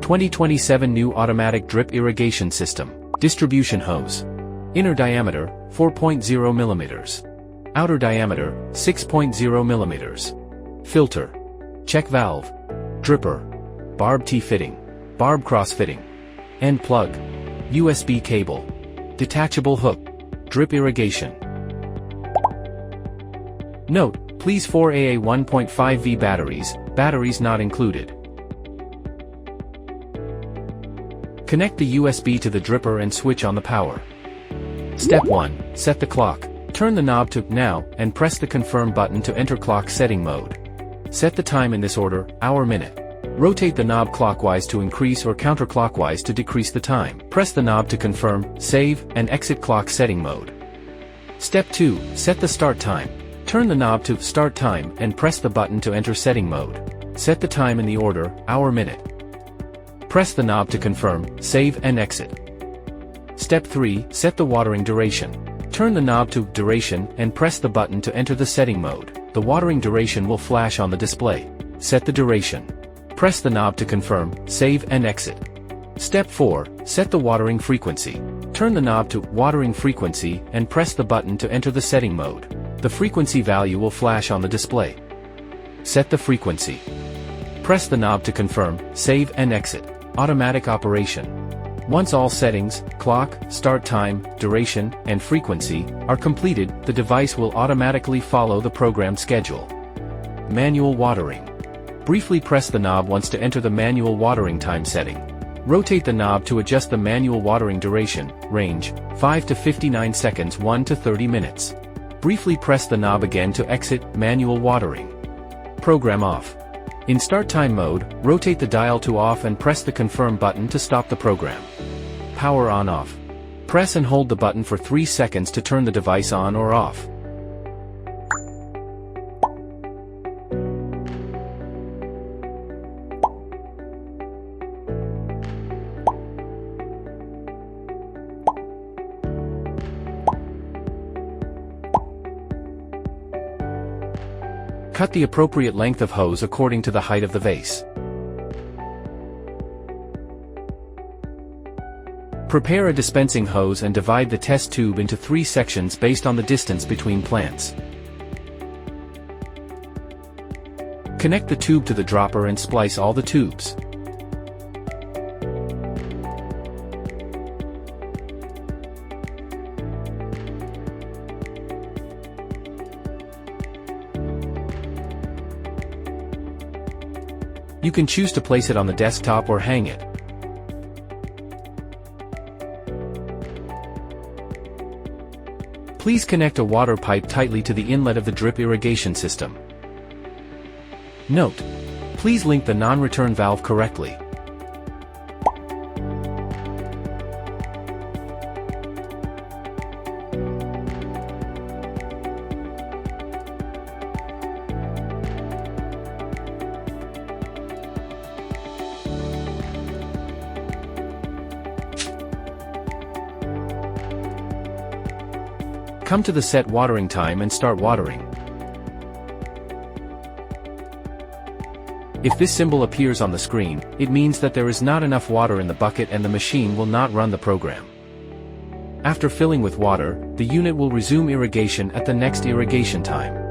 2027 new automatic drip irrigation system. Distribution hose. Inner diameter, 4.0 mm. Outer diameter, 6.0 mm. Filter. Check valve. Dripper. Barb T-fitting. Barb cross-fitting. End plug. USB cable. Detachable hook. Drip irrigation. Note, please 4 AA 1.5V batteries not included. Connect the USB to the dripper and switch on the power. Step 1. Set the clock. Turn the knob to Now and press the Confirm button to enter clock setting mode. Set the time in this order, hour-minute. Rotate the knob clockwise to increase or counterclockwise to decrease the time. Press the knob to confirm, save, and exit clock setting mode. Step 2. Set the start time. Turn the knob to Start Time and press the button to enter setting mode. Set the time in the order, hour-minute. Press the knob to confirm, save and exit. Step 3. Set the watering duration. Turn the knob to Duration and press the button to enter the setting mode. The watering duration will flash on the display. Set the duration. Press the knob to confirm, save and exit. Step 4. Set the watering frequency. Turn the knob to Watering Frequency and press the button to enter the setting mode. The frequency value will flash on the display. Set the frequency. Press the knob to confirm, save and exit. Automatic operation. Once all settings, clock, start time, duration, and frequency, are completed, the device will automatically follow the program schedule. Manual watering. Briefly press the knob once to enter the manual watering time setting. Rotate the knob to adjust the manual watering duration, range, 5 to 59 seconds 1 to 30 minutes. Briefly press the knob again to exit manual watering. Program off. In start time mode, rotate the dial to off and press the confirm button to stop the program. Power on off. Press and hold the button for 3 seconds to turn the device on or off. Cut the appropriate length of hose according to the height of the vase. Prepare a dispensing hose and divide the test tube into 3 sections based on the distance between plants. Connect the tube to the dropper and splice all the tubes. You can choose to place it on the desktop or hang it. Please connect a water pipe tightly to the inlet of the drip irrigation system. Note: please link the non-return valve correctly. Come to the set watering time and start watering. If this symbol appears on the screen, it means that there is not enough water in the bucket and the machine will not run the program. After filling with water, the unit will resume irrigation at the next irrigation time.